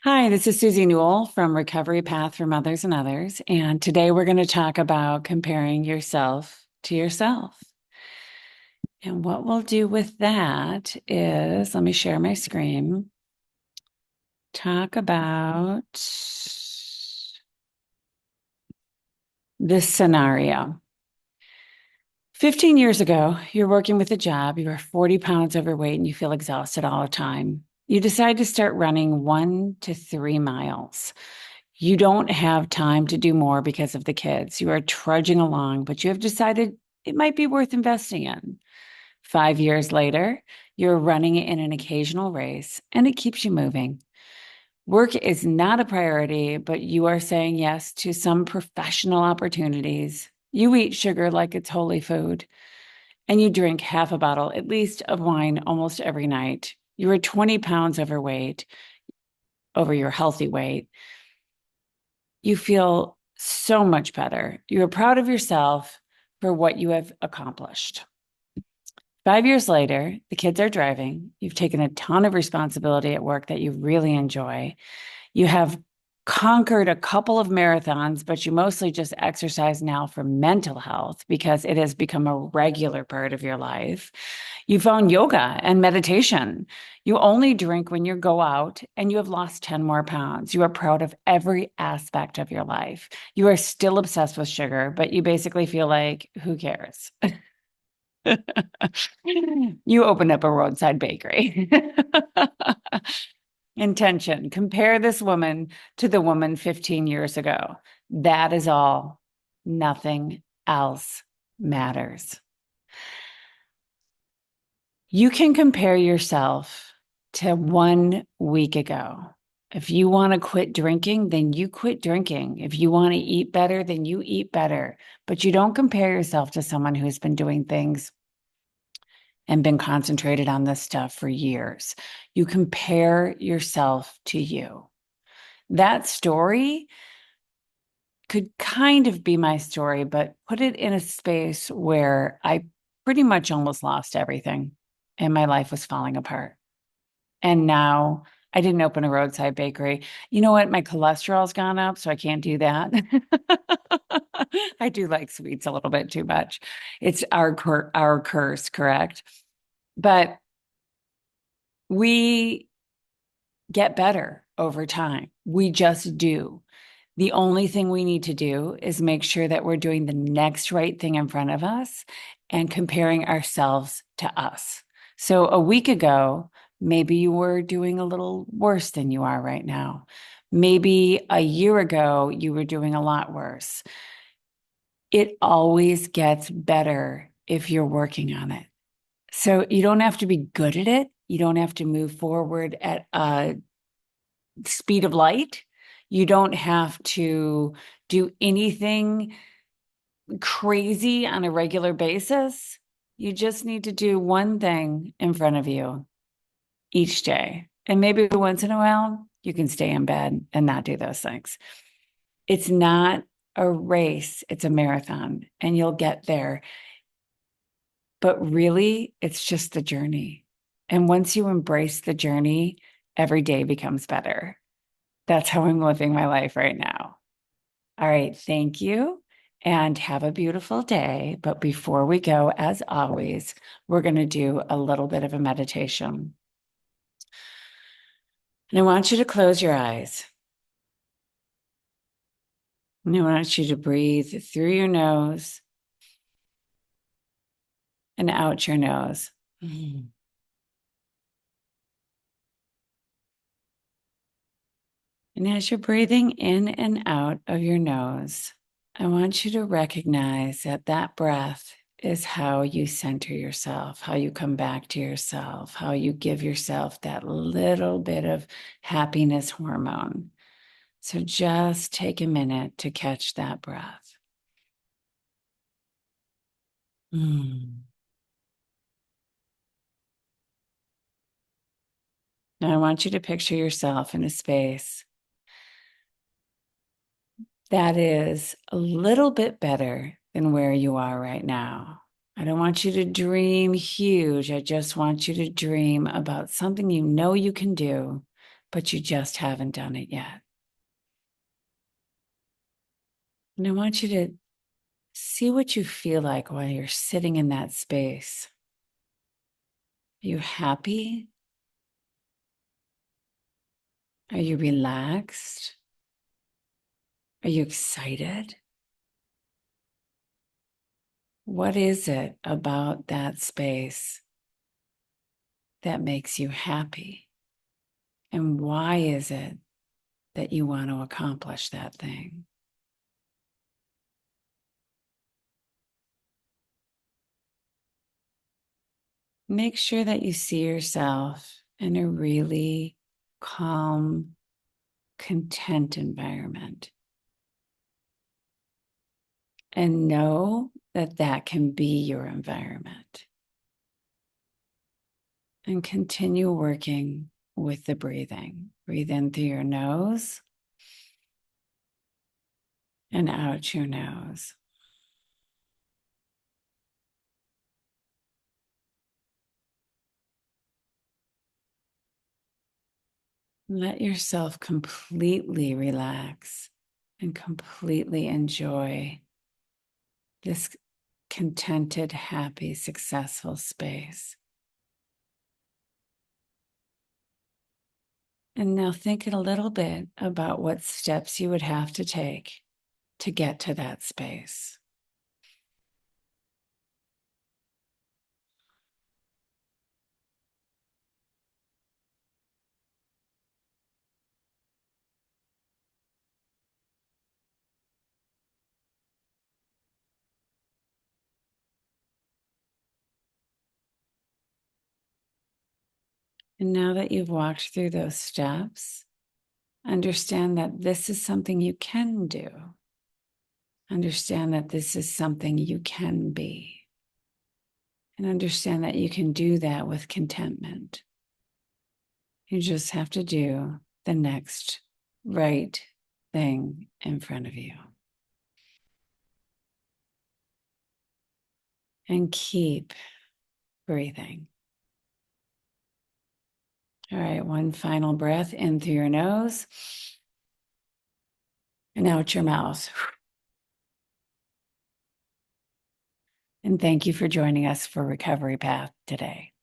Hi, this is Susie Newell from Recovery Path for Mothers and Others. And today we're going to talk about comparing yourself to yourself. And what we'll do with that is, let me share my screen, talk about this scenario. 15 years ago, you're working with a job, you are 40 pounds overweight, and you feel exhausted all the time. You decide to start running 1 to 3 miles. You don't have time to do more because of the kids. You are trudging along, but you have decided it might be worth investing in. 5 years later, you're running in an occasional race and it keeps you moving. Work is not a priority, but you are saying yes to some professional opportunities. You eat sugar like it's holy food, and you drink half a bottle, at least, of wine almost every night. You are 20 pounds overweight, over your healthy weight. You feel so much better. You are proud of yourself for what you have accomplished. 5 years later, the kids are driving. You've taken a ton of responsibility at work that you really enjoy. You have conquered a couple of marathons, but you mostly just exercise now for mental health because it has become a regular part of your life. You found yoga and meditation. You only drink when you go out and you have lost 10 more pounds. You are proud of every aspect of your life. You are still obsessed with sugar, but you basically feel like, who cares? You opened up a roadside bakery. Intention. Compare this woman to the woman 15 years ago. That is all. Nothing else matters. You can compare yourself to 1 week ago. If you want to quit drinking, then you quit drinking. If you want to eat better, then you eat better. But you don't compare yourself to someone who's been doing things and been concentrated on this stuff for years. You compare yourself to you. That story could kind of be my story, but put it in a space where I pretty much almost lost everything and my life was falling apart. And now I didn't open a roadside bakery. You know what? My cholesterol's gone up, so I can't do that. I do like sweets a little bit too much. It's our curse, correct? But we get better over time. We just do. The only thing we need to do is make sure that we're doing the next right thing in front of us and comparing ourselves to us. So a week ago, maybe you were doing a little worse than you are right now. Maybe a year ago, you were doing a lot worse. It always gets better if you're working on it. So you don't have to be good at it. You don't have to move forward at a speed of light. You don't have to do anything crazy on a regular basis. You just need to do one thing in front of you each day. And maybe once in a while, you can stay in bed and not do those things. It's not a race, it's a marathon, and you'll get there. But really, it's just the journey. And once you embrace the journey, every day becomes better. That's how I'm living my life right now. All right. Thank you and have a beautiful day. But before we go, as always, we're going to do a little bit of a meditation. And I want you to close your eyes. And I want you to breathe through your nose and out your nose. And as you're breathing in and out of your nose, I want you to recognize that that breath is how you center yourself, how you come back to yourself, how you give yourself that little bit of happiness hormone. So just take a minute to catch that breath. Mm. Now I want you to picture yourself in a space that is a little bit better than where you are right now. I don't want you to dream huge. I just want you to dream about something you know you can do but you just haven't done it yet. And I want you to see what you feel like while you're sitting in that space. Are you happy? Are you relaxed? Are you excited? What is it about that space that makes you happy? And why is it that you want to accomplish that thing? Make sure that you see yourself in a really calm, content environment. And know that that can be your environment. And continue working with the breathing. Breathe in through your nose and out your nose. Let yourself completely relax and completely enjoy this contented, happy, successful space. And now think a little bit about what steps you would have to take to get to that space. And now that you've walked through those steps, understand that this is something you can do. Understand that this is something you can be. And understand that you can do that with contentment. You just have to do the next right thing in front of you. And keep breathing. All right, one final breath in through your nose and out your mouth. And thank you for joining us for Recovery Path today.